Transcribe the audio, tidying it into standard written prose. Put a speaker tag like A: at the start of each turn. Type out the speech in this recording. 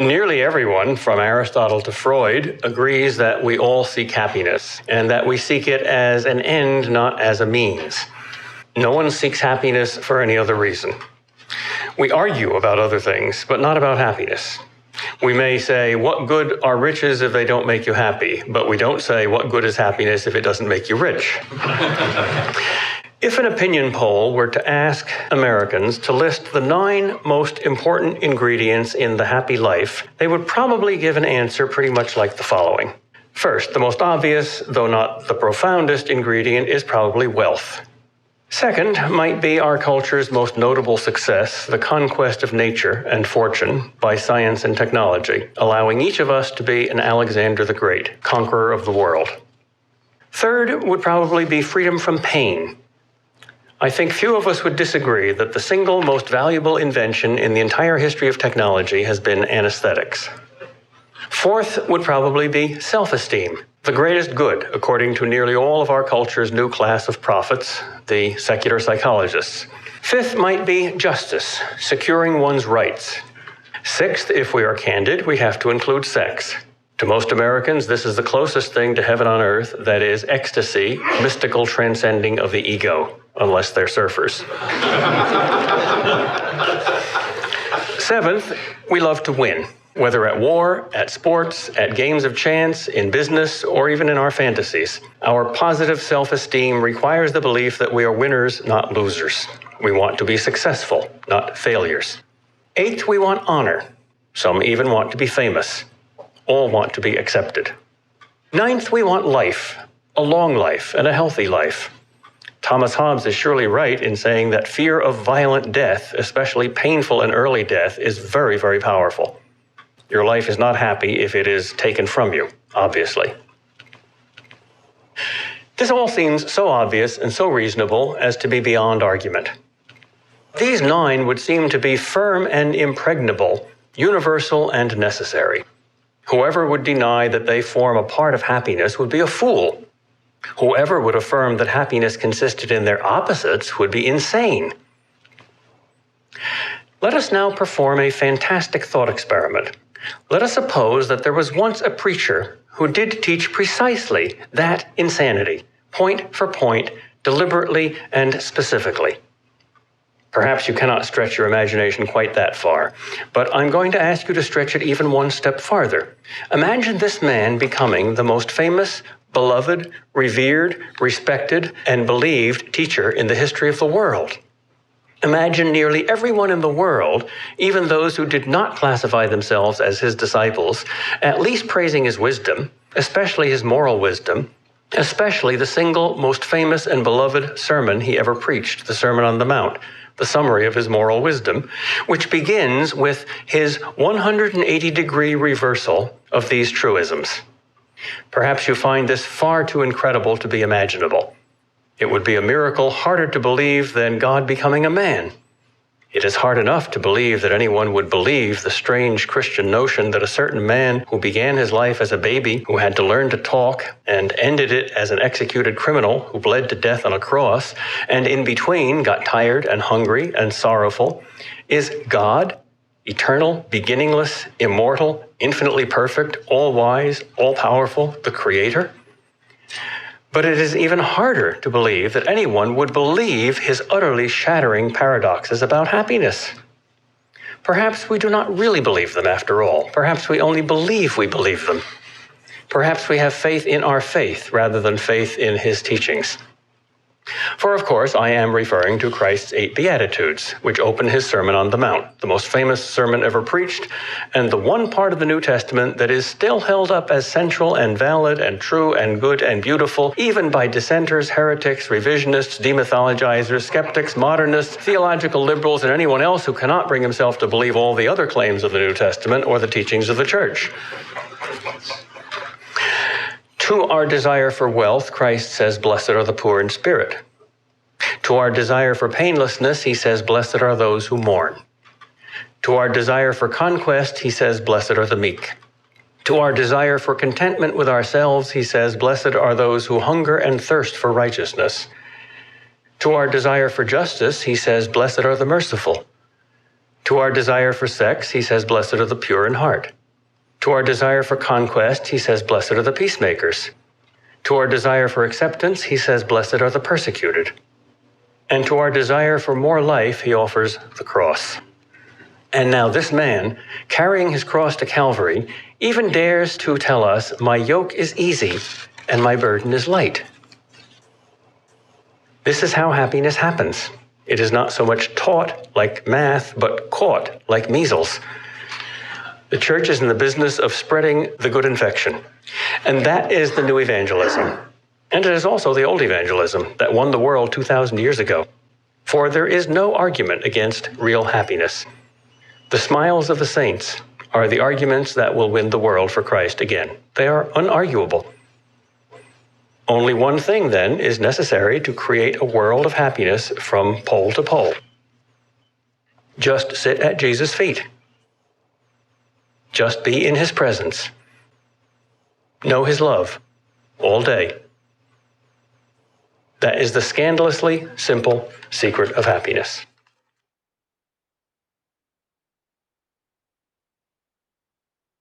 A: Nearly everyone, from Aristotle to Freud, agrees that we all seek happiness, and that we seek it as an end, not as a means. No one seeks happiness for any other reason. We argue about other things, but not about happiness. We may say, what good are riches if they don't make you happy? But we don't say, what good is happiness if it doesn't make you rich? If an opinion poll were to ask Americans to list the 9 most important ingredients in the happy life, they would probably give an answer pretty much like the following. First, the most obvious, though not the profoundest ingredient, is probably wealth. Second might be our culture's most notable success, the conquest of nature and fortune by science and technology, allowing each of us to be an Alexander the Great, conqueror of the world. Third would probably be freedom from pain. I think few of us would disagree that the single most valuable invention in the entire history of technology has been anesthetics. Fourth would probably be self-esteem, the greatest good, according to nearly all of our culture's new class of prophets, the secular psychologists. Fifth might be justice, securing one's rights. Sixth, if we are candid, we have to include sex. To most Americans, this is the closest thing to heaven on earth, that is, ecstasy, mystical transcending of the ego, unless they're surfers. Seventh, we love to win, whether at war, at sports, at games of chance, in business, or even in our fantasies. Our positive self-esteem requires the belief that we are winners, not losers. We want to be successful, not failures. Eighth, we want honor. Some even want to be famous. All want to be accepted. Ninth, we want life, a long life and a healthy life. Thomas Hobbes is surely right in saying that fear of violent death, especially painful and early death, is very, very powerful. Your life is not happy if it is taken from you, obviously. This all seems so obvious and so reasonable as to be beyond argument. These 9 would seem to be firm and impregnable, universal and necessary. Whoever would deny that they form a part of happiness would be a fool. Whoever would affirm that happiness consisted in their opposites would be insane. Let us now perform a fantastic thought experiment. Let us suppose that there was once a preacher who did teach precisely that insanity, point for point, deliberately and specifically. Perhaps you cannot stretch your imagination quite that far, but I'm going to ask you to stretch it even one step farther. Imagine this man becoming the most famous, beloved, revered, respected, and believed teacher in the history of the world. Imagine nearly everyone in the world, even those who did not classify themselves as his disciples, at least praising his wisdom, especially his moral wisdom, especially the single most famous and beloved sermon he ever preached, the Sermon on the Mount, the summary of his moral wisdom, which begins with his 180-degree reversal of these truisms. Perhaps you find this far too incredible to be imaginable. It would be a miracle harder to believe than God becoming a man. It is hard enough to believe that anyone would believe the strange Christian notion that a certain man who began his life as a baby, who had to learn to talk, and ended it as an executed criminal who bled to death on a cross, and in between got tired and hungry and sorrowful, is God, eternal, beginningless, immortal, infinitely perfect, all-wise, all-powerful, the Creator. But it is even harder to believe that anyone would believe his utterly shattering paradoxes about happiness. Perhaps we do not really believe them after all. Perhaps we only believe we believe them. Perhaps we have faith in our faith rather than faith in his teachings. For of course, I am referring to Christ's 8 Beatitudes, which open his Sermon on the Mount, the most famous sermon ever preached, and the one part of the New Testament that is still held up as central and valid and true and good and beautiful, even by dissenters, heretics, revisionists, demythologizers, skeptics, modernists, theological liberals, and anyone else who cannot bring himself to believe all the other claims of the New Testament or the teachings of the Church. To our desire for wealth, Christ says, "Blessed are the poor in spirit." To our desire for painlessness, he says, "Blessed are those who mourn." To our desire for conquest, he says, "Blessed are the meek." To our desire for contentment with ourselves, he says, "Blessed are those who hunger and thirst for righteousness." To our desire for justice, he says, "Blessed are the merciful." To our desire for sex, he says, blessed are the pure in heart. To our desire for conquest, he says, blessed are the peacemakers. To our desire for acceptance, he says, blessed are the persecuted. And to our desire for more life, he offers the cross. And now this man, carrying his cross to Calvary, even dares to tell us, my yoke is easy and my burden is light. This is how happiness happens. It is not so much taught like math, but caught like measles. The church is in the business of spreading the good infection. And that is the new evangelism. And it is also the old evangelism that won the world 2,000 years ago. For there is no argument against real happiness. The smiles of the saints are the arguments that will win the world for Christ again. They are unarguable. Only one thing, then, is necessary to create a world of happiness from pole to pole. Just sit at Jesus' feet. Just be in his presence. Know his love all day. That is the scandalously simple secret of happiness.